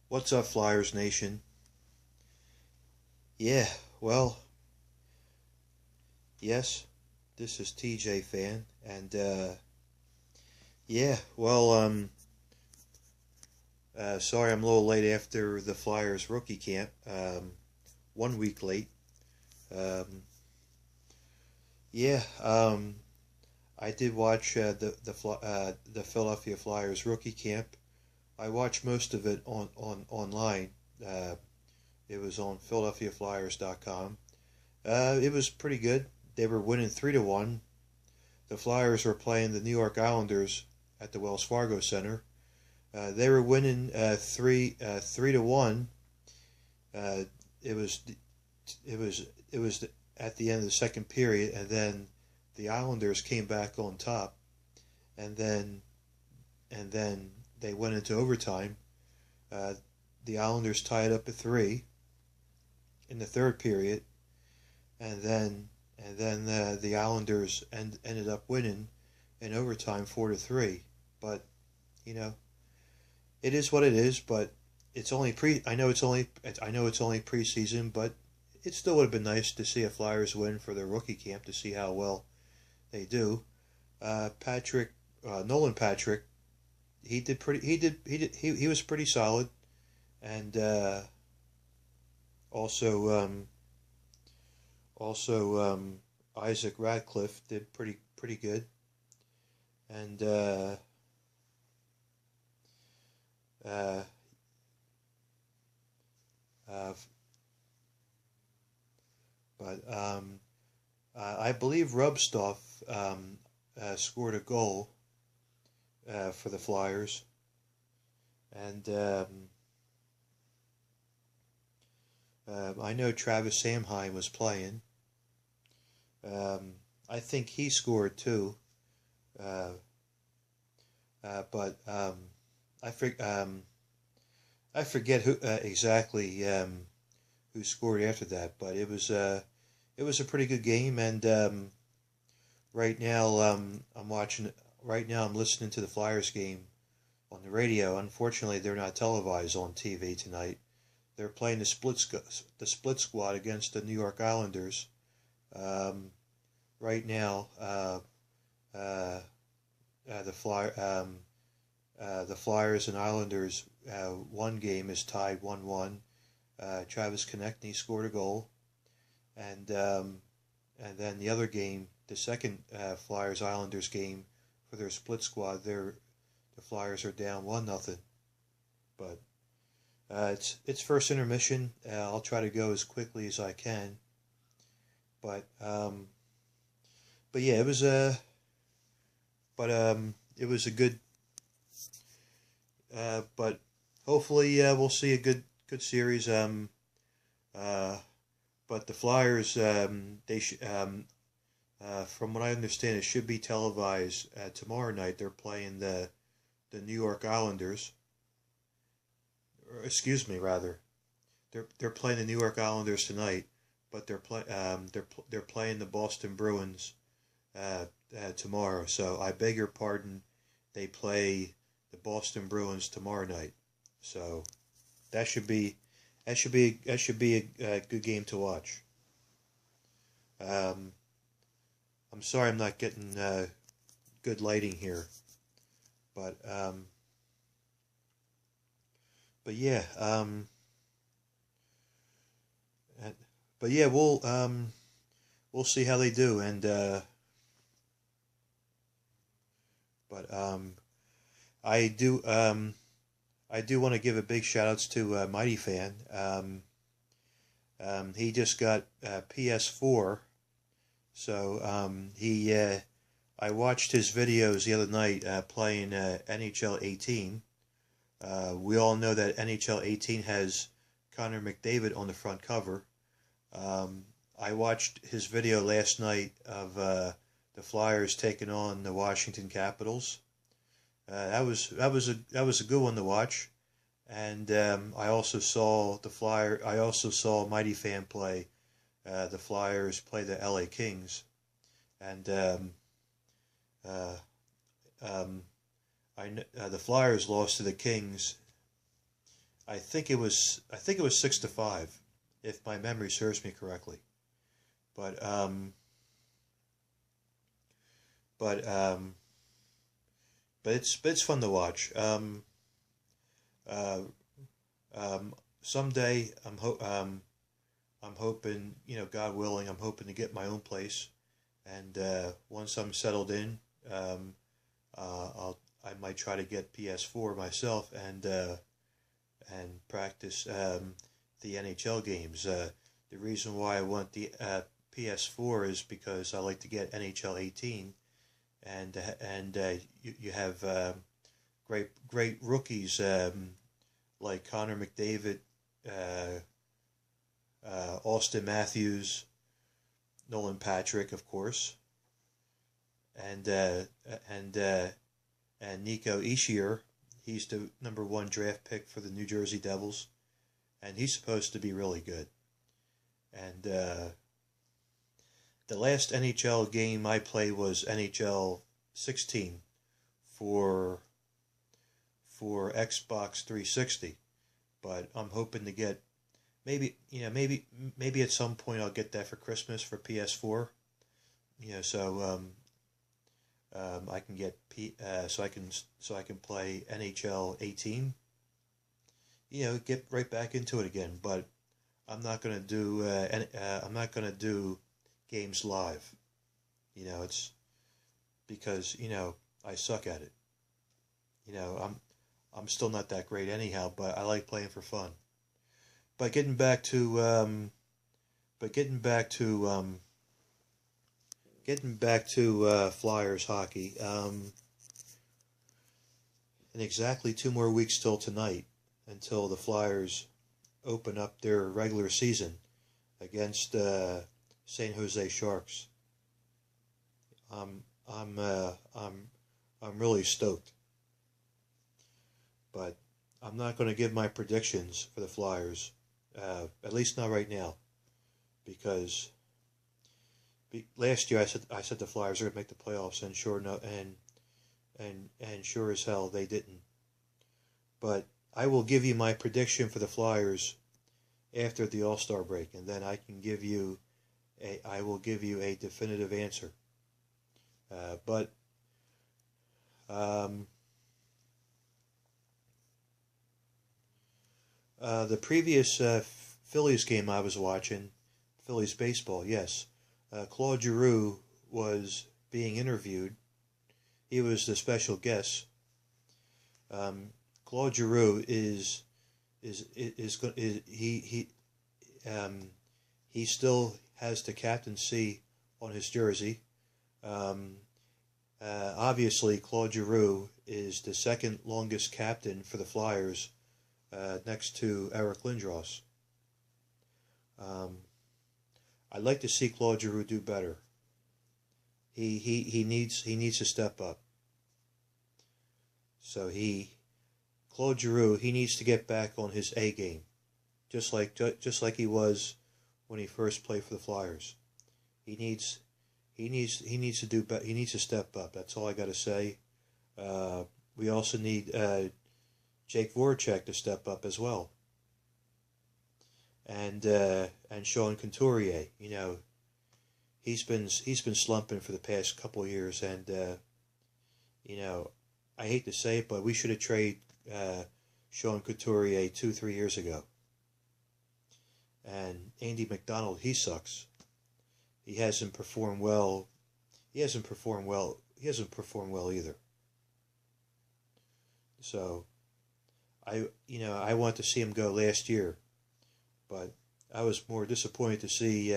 What's up, Flyers Nation? Yeah, well, yes, this is TJ Fan, and yeah, well, sorry I'm a little late after the Flyers rookie camp. 1 week late. Um, yeah, I did watch the Philadelphia Flyers rookie camp. I watched most of it on online. Uh, it was on PhiladelphiaFlyers.com. It was pretty good. They were winning 3-1. The Flyers were playing the New York Islanders at the Wells Fargo Center. They were winning 3-1. Uh, it was it was it was at the end of the second period, and then the Islanders came back on top, and then they went into overtime. Uh, the Islanders tied up at 3 in the third period, and then the Islanders ended up winning in overtime 4-3. But you know, it is what it is. But it's only pre. I know it's only preseason, but it still would have been nice to see a Flyers win for their rookie camp to see how well they do. Patrick Nolan Patrick, he did pretty. He was pretty solid, and also Isaac Radcliffe did pretty good, and uh, uh, but I believe Rubstoff scored a goal for the Flyers, and I know Travis Samheim was playing. I think he scored too, uh, but I for, um, I forget who exactly who scored after that. But it was a pretty good game, and right now I'm watching. Right now I'm listening to the Flyers game on the radio. Unfortunately, they're not televised on TV tonight. They're playing the split squad against the New York Islanders. Um, right now, uh, the Flyers and Islanders, one game is tied 1-1. Travis Konechny scored a goal, and then the other game, the second Flyers Islanders game for their split squad, the Flyers are down 1-0. But it's first intermission. I'll try to go as quickly as I can. But but yeah, it was a good. But hopefully we'll see a good series. Uh, but the Flyers, from what I understand, it should be televised tomorrow night. They're playing the New York Islanders. Or, excuse me, rather. They're playing the New York Islanders tonight, but they're playing the Boston Bruins tomorrow. So I beg your pardon. They play the Boston Bruins tomorrow night. So that should be a good game to watch. Um, I'm sorry I'm not getting good lighting here, but yeah, and, but yeah, we'll see how they do, and but I do want to give a big shout outs to Mighty Fan. He just got PS4, so I watched his videos the other night playing NHL 18. We all know that NHL 18 has Connor McDavid on the front cover. I watched his video last night of the Flyers taking on the Washington Capitals. That was a good one to watch, and I also saw I also saw Mighty Fan play the Flyers play the LA Kings, and uh, um, the Flyers lost to the Kings I think it was 6-5, if my memory serves me correctly. But but um, but it's fun to watch. Uh, Someday I'm hoping, God willing, I'm hoping to get my own place, and once I'm settled in, um, I might try to get PS4 myself and practice the NHL games. The reason why I want the PS4 is because I like to get NHL 18, and you have great rookies like Connor McDavid, uh, Austin Matthews, Nolan Patrick, of course, and uh, and uh, and Nico Ishier. He's the #1 draft pick for the New Jersey Devils, and he's supposed to be really good. And the last NHL game I played was NHL 16 for Xbox 360. But I'm hoping to get maybe at some point I'll get that for Christmas for PS4. So I can get so I can play NHL 18. Get right back into it again. But I'm not gonna do games live. It's because I suck at it. I'm still not that great anyhow, but I like playing for fun. But getting back to Flyers hockey. In exactly 2 more weeks till tonight, until the Flyers open up their regular season against San Jose Sharks. I'm really stoked, but I'm not going to give my predictions for the Flyers, at least not right now, because last year I said the Flyers are going to make the playoffs, and sure no, and sure as hell they didn't. But I will give you my prediction for the Flyers after the All-Star break, and then I will give you a definitive answer. But the previous Phillies game I was watching, Phillies baseball, yes, Claude Giroux was being interviewed. He was the special guest. Claude Giroux is he still has the captaincy on his jersey. Obviously, Claude Giroux is the second longest captain for the Flyers, next to Eric Lindros. I'd like to see Claude Giroux do better. He needs to step up. So Claude Giroux, he needs to get back on his A game, just like he was when he first played for the Flyers. He needs to do better. He needs to step up. That's all I got to say. We also need Jake Voracek to step up as well, and Sean Couturier. He's been slumping for the past couple of years, and I hate to say it, but we should have traded Sean Couturier 2-3 years ago. And Andy McDonald, he sucks. He hasn't performed well. He hasn't performed well either. So I want to see him go last year, but I was more disappointed to see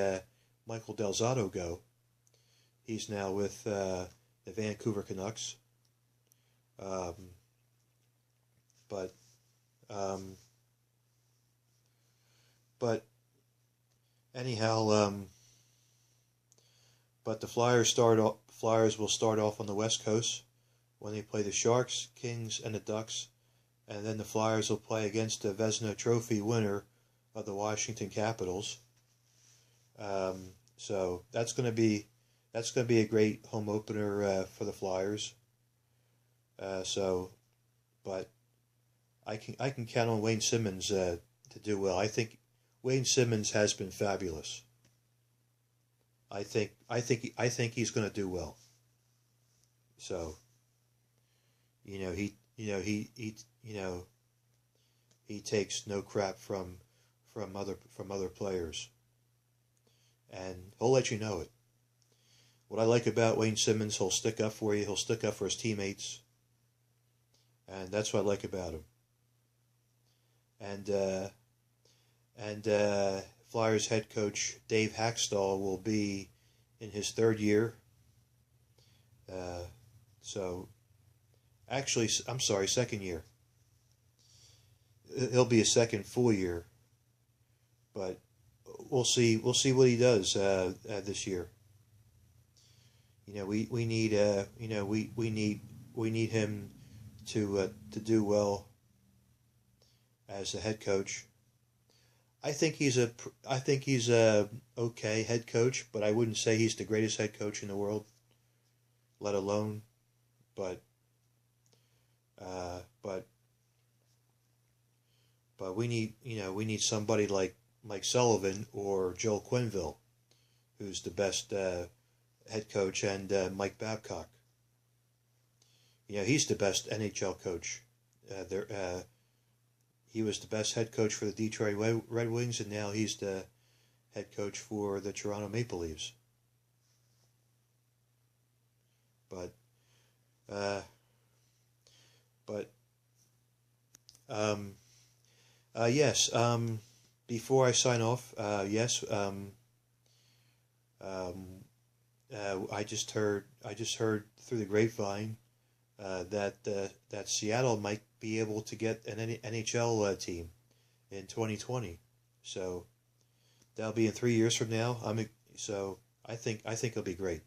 Michael Del Zotto go. He's now with the Vancouver Canucks. But anyhow, but the Flyers will start off on the West Coast when they play the Sharks, Kings, and the Ducks, and then the Flyers will play against the Vezina Trophy winner of the Washington Capitals. So that's going to be a great home opener for the Flyers. But I can count on Wayne Simmons to do well. I think Wayne Simmons has been fabulous. I think he's going to do well. So, he takes no crap from other players, and he'll let you know it. What I like about Wayne Simmons, he'll stick up for you. He'll stick up for his teammates, and that's what I like about him. And Flyers head coach Dave Hackstall will be in his third year. So, actually, I'm sorry, second year. He'll be a second full year, but we'll see. We'll see what he does this year. We need we need him to do well as a head coach. I think he's a okay head coach, but I wouldn't say he's the greatest head coach in the world, let alone. But we need somebody like Mike Sullivan or Joel Quenneville, who's the best head coach, and Mike Babcock. He's the best NHL coach. He was the best head coach for the Detroit Red Wings, and now he's the head coach for the Toronto Maple Leafs. Yes. Before I sign off, yes. I just heard through the grapevine that Seattle might be able to get an NHL team in 2020. So that'll be in 3 years from now. I think it'll be great.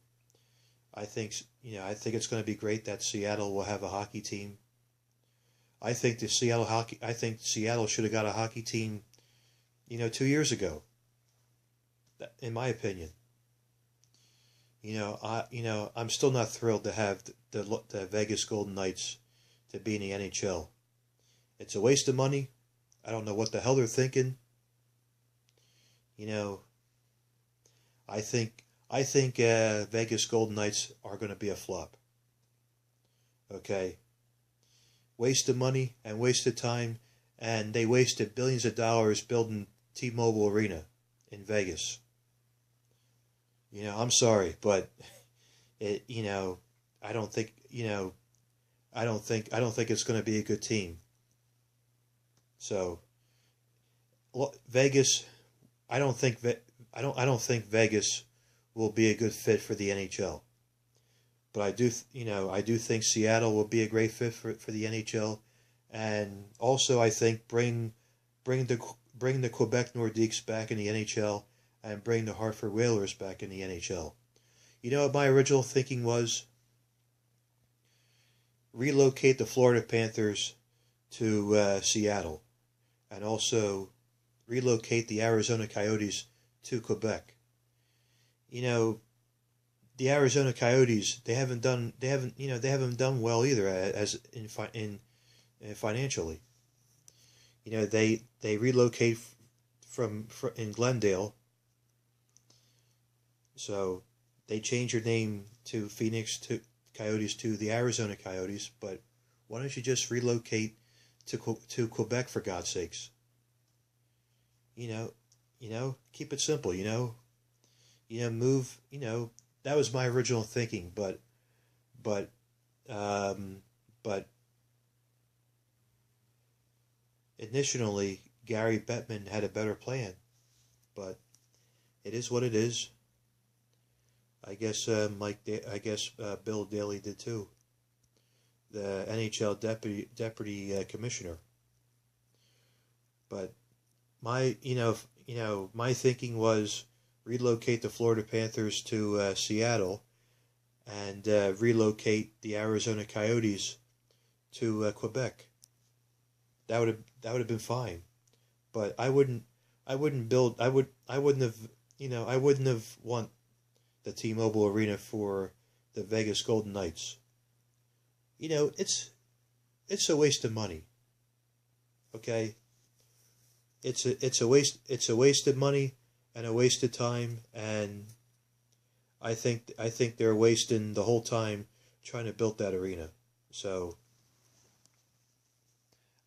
I think it's going to be great that Seattle will have a hockey team. I think Seattle should have got a hockey team, 2 years ago. In my opinion. I'm still not thrilled to have the Vegas Golden Knights to be in the NHL. It's a waste of money. I don't know what the hell they're thinking. I think Vegas Golden Knights are going to be a flop. Okay. Waste of money and waste of time, and they wasted billions of dollars building T-Mobile Arena in Vegas. I'm sorry, but I don't think it's going to be a good team. So, Vegas, I don't think Vegas will be a good fit for the NHL. But I do think Seattle will be a great fit for the NHL, and also I think bring the Quebec Nordiques back in the NHL, and bring the Hartford Whalers back in the NHL. What my original thinking was? Relocate the Florida Panthers to Seattle, and also relocate the Arizona Coyotes to Quebec. The Arizona Coyotes, they haven't done well either as in financially. They relocate from in Glendale. So they changed their name to Phoenix Coyotes to the Arizona Coyotes, but why don't you just relocate to Quebec, for God's sakes? Keep it simple, move, that was my original thinking, but initially Gary Bettman had a better plan, but it is what it is. I guess Bill Daley did too. The NHL deputy commissioner. But my thinking was relocate the Florida Panthers to Seattle, and relocate the Arizona Coyotes to Quebec. That would have been fine, but I wouldn't have want the T-Mobile Arena for the Vegas Golden Knights. It's a waste of money. Okay, it's a waste of money and a waste of time, and I think they're wasting the whole time trying to build that arena. So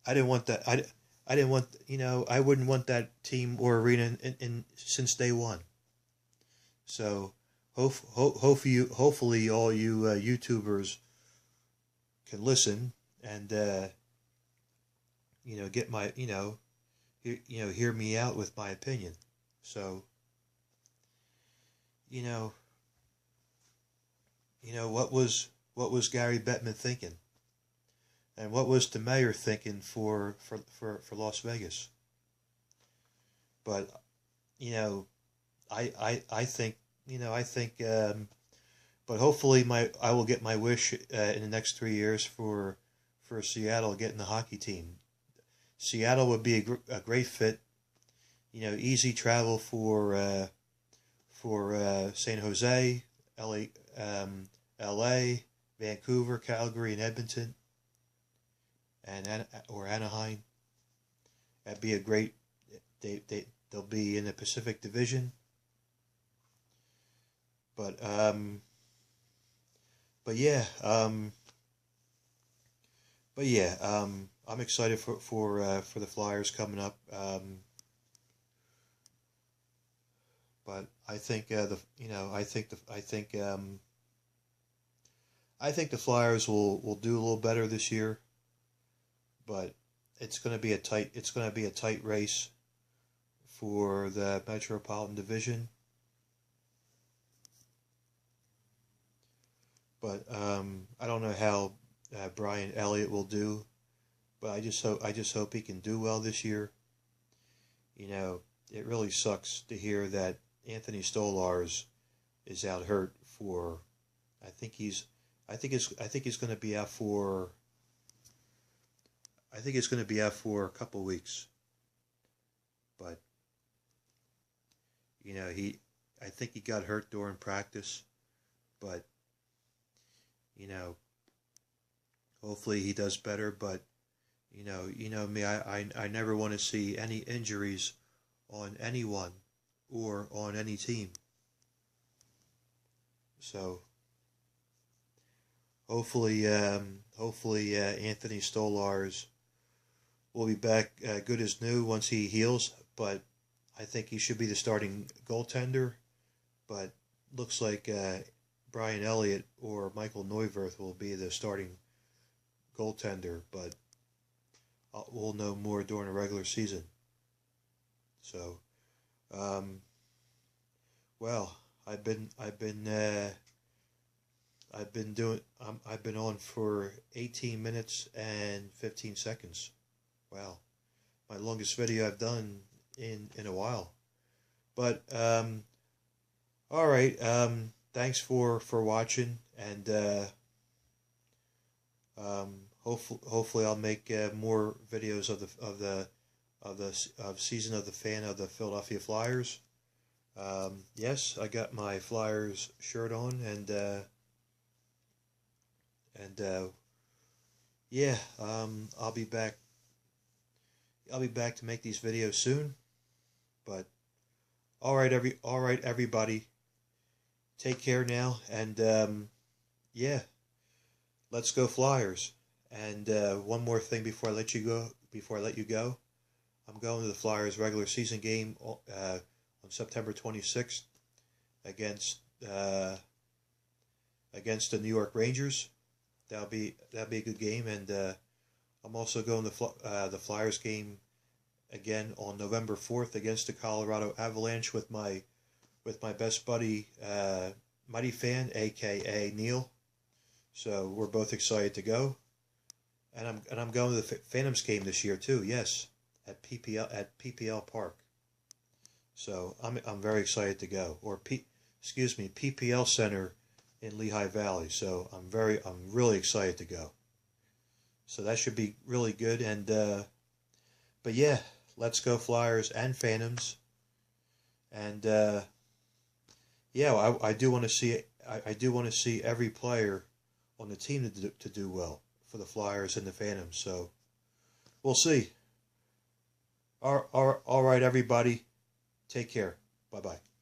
I didn't want that. I didn't want, I wouldn't want that team or arena in since day one. So hopefully all you YouTubers can listen and get my hear me out with my opinion. So you know what was Gary Bettman thinking, and what was the mayor thinking for Las Vegas? But I think but hopefully I will get my wish in the next 3 years for Seattle getting the hockey team. Seattle would be a great fit. Easy travel for San Jose, L.A., Vancouver, Calgary, and Edmonton, or Anaheim. That'd be a great. They'll be in the Pacific Division. But yeah, I'm excited for the Flyers coming up. But I think I think the Flyers will do a little better this year. But it's going to be a tight race for the Metropolitan Division. But I don't know how Brian Elliott will do, but I just hope he can do well this year. It really sucks to hear that Anthony Stolarz is out hurt for. I think he's going to be out for. I think he's going to be out for a couple weeks. But I think he got hurt during practice, but. Hopefully he does better, but me, I never want to see any injuries on anyone or on any team. So hopefully Anthony Stolarz will be back good as new once he heals, but I think he should be the starting goaltender, but looks like Brian Elliott or Michael Neuwirth will be the starting goaltender, but we'll know more during the regular season. So, well, I've been on for 18 minutes and 15 seconds. Wow, my longest video I've done in a while. But all right. Thanks for watching, and hopefully I'll make more videos of Season of the Fan of the Philadelphia Flyers. Yes, I got my Flyers shirt on, and yeah, I'll be back. I'll be back to make these videos soon. But all right, everybody. Take care now, and yeah, let's go Flyers. And one more thing before I let you go, I'm going to the Flyers regular season game on September 26th against the New York Rangers. That'll be a good game, and I'm also going to the Flyers game again on November 4th against the Colorado Avalanche with my best buddy, Mighty Fan, aka Neil. So we're both excited to go, and I'm going to the Phantoms game this year too. Yes, at PPL Park. So I'm very excited to go, or PPL Center in Lehigh Valley. So I'm really excited to go. So that should be really good, and but yeah, let's go Flyers and Phantoms, and yeah, I do want to see every player on the team to do well for the Flyers and the Phantoms. So we'll see. All right, everybody. Take care. Bye bye.